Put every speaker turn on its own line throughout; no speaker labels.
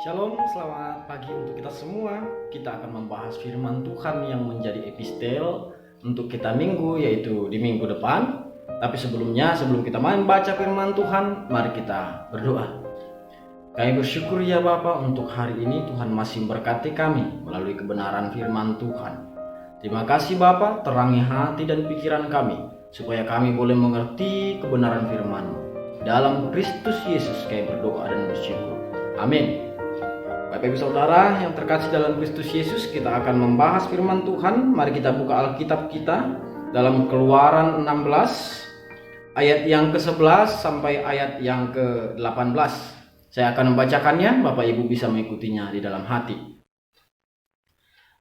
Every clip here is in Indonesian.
Shalom, selamat pagi untuk kita semua. Kita akan membahas firman Tuhan yang menjadi epistel untuk kita minggu, yaitu di minggu depan. Tapi sebelum kita membaca firman Tuhan, mari kita berdoa. Kami bersyukur ya Bapa, untuk hari ini Tuhan masih memberkati kami melalui kebenaran firman Tuhan. Terima kasih Bapa, terangi hati dan pikiran kami, supaya kami boleh mengerti kebenaran firman-Mu. Dalam Kristus Yesus kami berdoa dan bersyukur. Amin. Bapak Ibu Saudara yang terkasih dalam Kristus Yesus, kita akan membahas firman Tuhan. Mari kita buka Alkitab kita dalam Keluaran 16 ayat yang ke-11 sampai ayat yang ke-18. Saya akan membacakannya, Bapak Ibu bisa mengikutinya di dalam hati.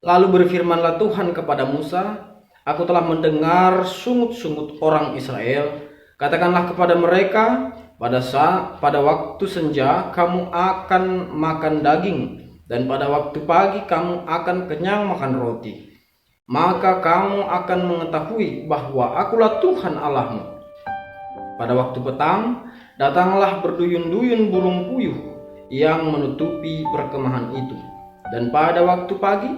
Lalu berfirmanlah Tuhan kepada Musa, "Aku telah mendengar sungut-sungut orang Israel. Katakanlah kepada mereka, pada waktu senja kamu akan makan daging, dan pada waktu pagi kamu akan kenyang makan roti. Maka kamu akan mengetahui bahwa akulah Tuhan Allahmu. Pada waktu petang, datanglah berduyun-duyun burung puyuh yang menutupi perkemahan itu. Dan pada waktu pagi,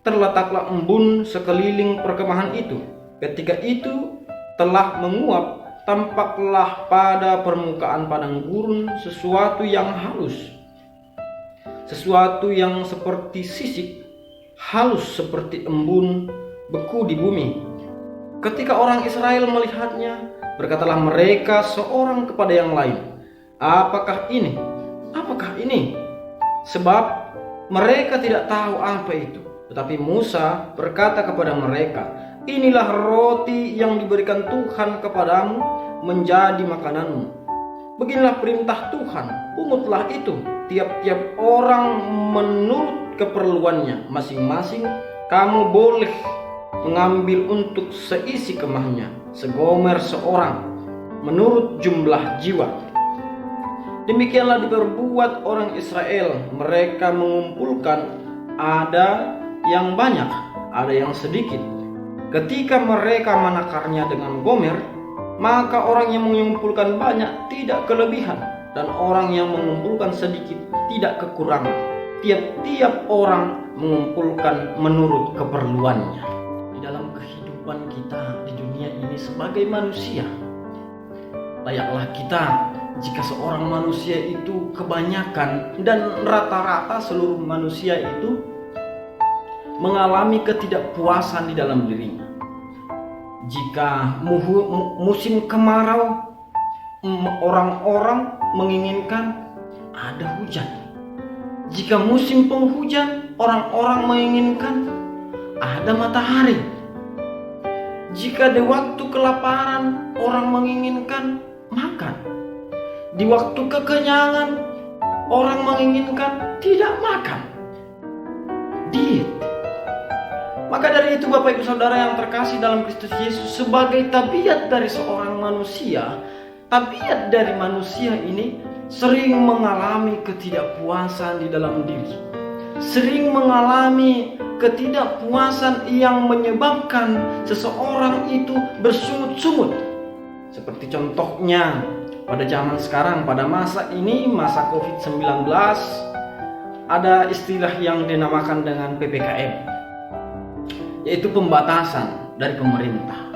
terletaklah embun sekeliling perkemahan itu. Ketika itu telah menguap, tampaklah pada permukaan padang gurun sesuatu yang halus, sesuatu yang seperti sisik, halus seperti embun beku di bumi. Ketika orang Israel melihatnya, berkatalah mereka seorang kepada yang lain, Apakah ini? Apakah ini? Sebab mereka tidak tahu apa itu. Tetapi Musa berkata kepada mereka, Inilah roti yang diberikan Tuhan kepadamu menjadi makananmu. Beginilah perintah Tuhan, pungutlah itu, tiap-tiap orang menurut keperluannya masing-masing. Kamu boleh mengambil untuk seisi kemahnya, segomer seorang, menurut jumlah jiwa. Demikianlah diperbuat orang Israel. Mereka mengumpulkan, ada yang banyak, ada yang sedikit. Ketika mereka menakarnya dengan gomer, maka orang yang mengumpulkan banyak tidak kelebihan, dan orang yang mengumpulkan sedikit tidak kekurangan. Tiap-tiap orang mengumpulkan menurut keperluannya. Di dalam kehidupan kita di dunia ini sebagai manusia, layaklah kita jika seorang manusia itu kebanyakan dan rata-rata seluruh manusia itu mengalami ketidakpuasan di dalam dirinya. Jika musim kemarau, orang-orang menginginkan ada hujan. Jika musim penghujan, orang-orang menginginkan ada matahari. Jika di waktu kelaparan, orang menginginkan makan. Di waktu kekenyangan, orang menginginkan tidak makan. Diet. Maka dari itu Bapak Ibu Saudara yang terkasih dalam Kristus Yesus, sebagai tabiat dari seorang manusia, tabiat dari manusia ini sering mengalami ketidakpuasan di dalam diri. Sering mengalami ketidakpuasan yang menyebabkan seseorang itu bersungut-sungut. Seperti contohnya pada zaman sekarang, pada masa ini, masa COVID-19, ada istilah yang dinamakan dengan PPKM, yaitu pembatasan dari pemerintah.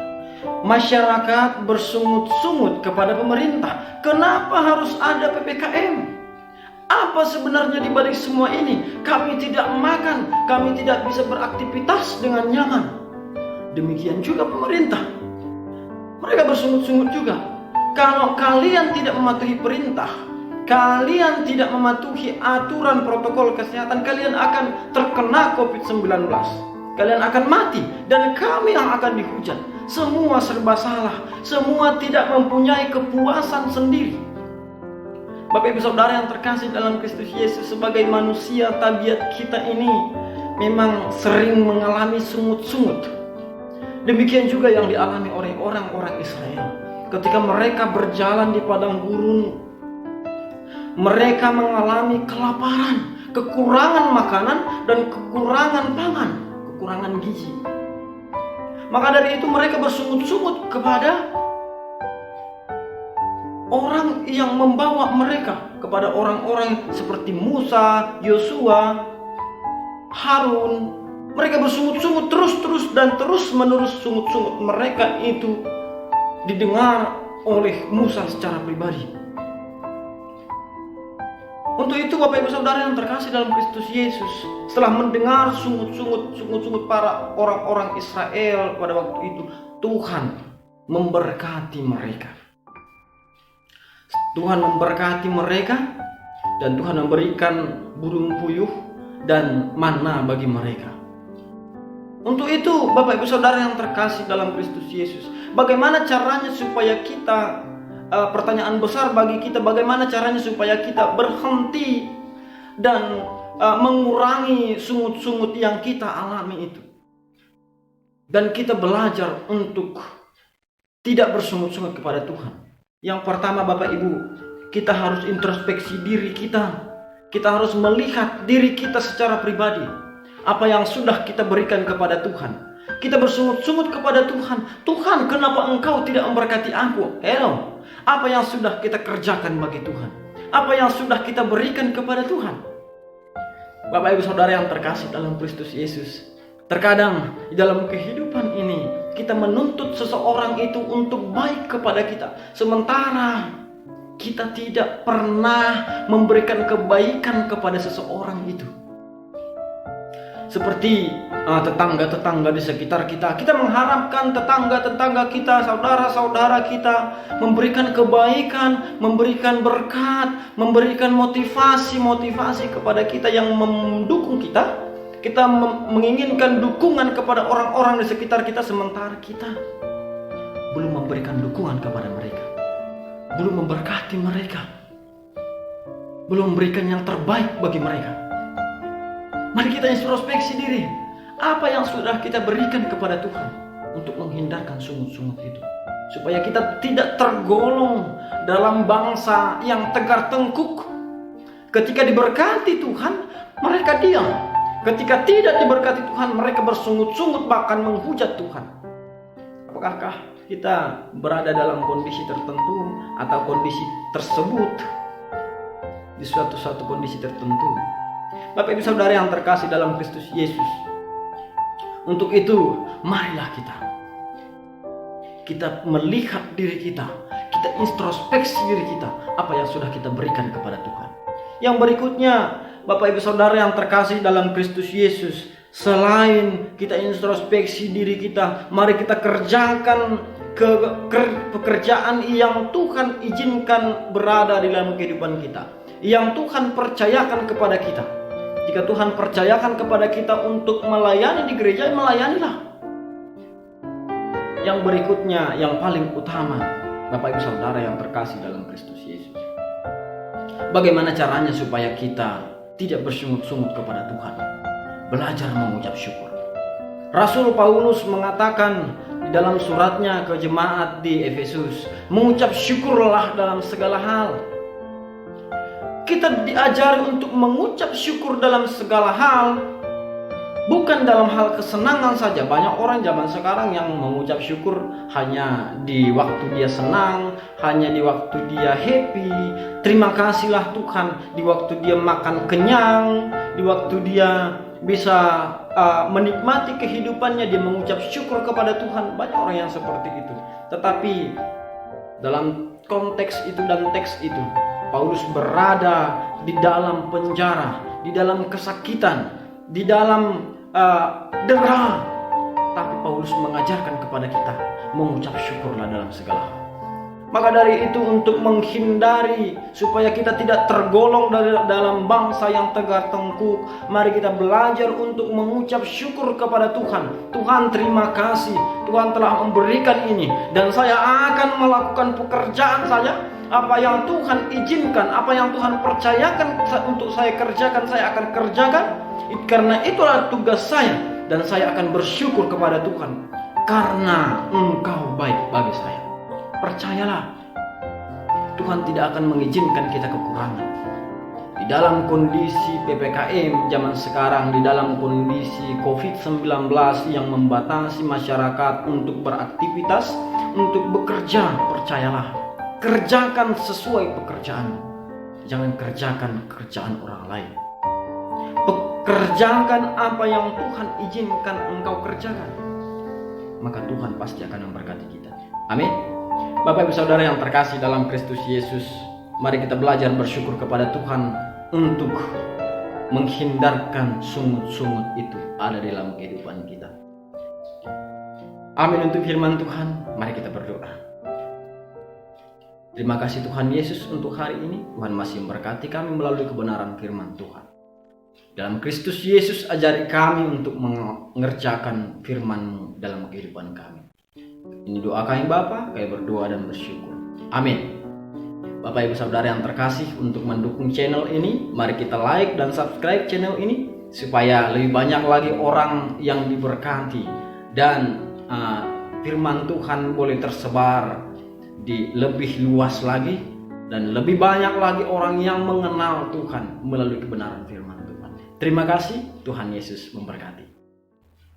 Masyarakat bersungut-sungut kepada pemerintah. Kenapa harus ada PPKM? Apa sebenarnya di balik semua ini? Kami tidak makan, kami tidak bisa beraktivitas dengan nyaman. Demikian juga pemerintah. Mereka bersungut-sungut juga. Kalau kalian tidak mematuhi perintah, kalian tidak mematuhi aturan protokol kesehatan, kalian akan terkena COVID-19. Kalian akan mati, dan kami yang akan dihujat. Semua serba salah, semua tidak mempunyai kepuasan sendiri. Bapak Ibu Saudara yang terkasih dalam Kristus Yesus, sebagai manusia, tabiat kita ini memang sering mengalami sungut-sungut. Demikian juga yang dialami oleh orang-orang Israel. Ketika mereka berjalan di padang gurun, mereka mengalami kelaparan, kekurangan makanan, dan kekurangan pangan, kekurangan gizi. Maka dari itu mereka bersungut-sungut kepada orang yang membawa mereka kepada orang-orang seperti Musa, Yosua, Harun. Mereka bersungut-sungut terus dan terus-menerus sungut-sungut mereka itu didengar oleh Musa secara pribadi. Untuk itu Bapak Ibu Saudara yang terkasih dalam Kristus Yesus, setelah mendengar sungut-sungut para orang-orang Israel pada waktu itu, Tuhan memberkati mereka. Tuhan memberkati mereka dan Tuhan memberikan burung puyuh dan manna bagi mereka. Untuk itu Bapak Ibu Saudara yang terkasih dalam Kristus Yesus, bagaimana caranya supaya kita, pertanyaan besar bagi kita, bagaimana caranya supaya kita berhenti dan mengurangi sungut-sungut yang kita alami itu, dan kita belajar untuk tidak bersungut-sungut kepada Tuhan. Yang pertama Bapak Ibu, kita harus introspeksi diri kita. Kita harus melihat diri kita secara pribadi. Apa yang sudah kita berikan kepada Tuhan. Kita bersungut-sungut kepada Tuhan. Tuhan, kenapa Engkau tidak memberkati aku? Hello. Apa yang sudah kita kerjakan bagi Tuhan? Apa yang sudah kita berikan kepada Tuhan? Bapak Ibu Saudara yang terkasih dalam Kristus Yesus, terkadang di dalam kehidupan ini kita menuntut seseorang itu untuk baik kepada kita, sementara kita tidak pernah memberikan kebaikan kepada seseorang itu. Seperti tetangga-tetangga di sekitar kita. Kita mengharapkan tetangga-tetangga kita, saudara-saudara kita memberikan kebaikan, memberikan berkat, memberikan motivasi kepada kita yang mendukung kita. Kita menginginkan dukungan kepada orang-orang di sekitar kita, sementara kita belum memberikan dukungan kepada mereka, belum memberkati mereka, belum memberikan yang terbaik bagi mereka. Mari kita introspeksi diri. Apa yang sudah kita berikan kepada Tuhan untuk menghindarkan sungut-sungut itu, supaya kita tidak tergolong dalam bangsa yang tegar tengkuk. Ketika diberkati Tuhan, mereka diam. Ketika tidak diberkati Tuhan, mereka bersungut-sungut bahkan menghujat Tuhan. Apakah kita berada dalam kondisi tertentu atau kondisi tersebut di suatu kondisi tertentu? Bapak Ibu Saudara yang terkasih dalam Kristus Yesus, untuk itu marilah kita melihat diri kita introspeksi diri kita, apa yang sudah kita berikan kepada Tuhan. Yang berikutnya Bapak Ibu Saudara yang terkasih dalam Kristus Yesus, selain kita introspeksi diri kita, mari kita kerjakan pekerjaan yang Tuhan izinkan berada di dalam kehidupan kita, yang Tuhan percayakan kepada kita. Jika Tuhan percayakan kepada kita untuk melayani di gereja, melayanilah. Yang berikutnya, yang paling utama, Bapak Ibu Saudara yang terkasih dalam Kristus Yesus, bagaimana caranya supaya kita tidak bersungut-sungut kepada Tuhan? Belajar mengucap syukur. Rasul Paulus mengatakan di dalam suratnya ke jemaat di Efesus, mengucap syukurlah dalam segala hal. Kita diajari untuk mengucap syukur dalam segala hal, bukan dalam hal kesenangan saja. Banyak orang zaman sekarang yang mengucap syukur hanya di waktu dia senang, hanya di waktu dia happy. Terima kasihlah Tuhan di waktu dia makan kenyang, di waktu dia bisa menikmati kehidupannya, dia mengucap syukur kepada Tuhan. Banyak orang yang seperti itu. Tetapi dalam konteks itu dan teks itu, Paulus berada di dalam penjara, di dalam kesakitan, di dalam dera. Tapi Paulus mengajarkan kepada kita mengucap syukurlah dalam segala hal. Maka dari itu, untuk menghindari supaya kita tidak tergolong dalam bangsa yang tegar tengkuk, mari kita belajar untuk mengucap syukur kepada Tuhan. Tuhan, terima kasih, Tuhan telah memberikan ini, dan saya akan melakukan pekerjaan saya. Apa yang Tuhan izinkan, apa yang Tuhan percayakan untuk saya kerjakan, saya akan kerjakan. Karena itulah tugas saya, dan saya akan bersyukur kepada Tuhan karena Engkau baik bagi saya. Percayalah, Tuhan tidak akan mengizinkan kita kekurangan. Di dalam kondisi PPKM zaman sekarang, di dalam kondisi COVID-19 yang membatasi masyarakat untuk beraktivitas, untuk bekerja, percayalah, kerjakan sesuai pekerjaan. Jangan kerjakan kerjaan orang lain. Kerjakan apa yang Tuhan izinkan engkau kerjakan, maka Tuhan pasti akan memberkati kita. Amin. Bapak Ibu Saudara yang terkasih dalam Kristus Yesus, mari kita belajar bersyukur kepada Tuhan untuk menghindarkan sungut-sungut itu ada dalam kehidupan kita. Amin untuk firman Tuhan. Mari kita berdoa. Terima kasih Tuhan Yesus untuk hari ini. Tuhan masih memberkati kami melalui kebenaran firman Tuhan. Dalam Kristus Yesus, ajari kami untuk mengerjakan firman-Mu dalam kehidupan kami. Ini doa kami Bapa, kami berdoa dan bersyukur. Amin. Bapak Ibu Saudara yang terkasih, untuk mendukung channel ini, mari kita like dan subscribe channel ini supaya lebih banyak lagi orang yang diberkati dan firman Tuhan boleh tersebar di lebih luas lagi dan lebih banyak lagi orang yang mengenal Tuhan melalui kebenaran firman Tuhan. Terima kasih, Tuhan Yesus memberkati.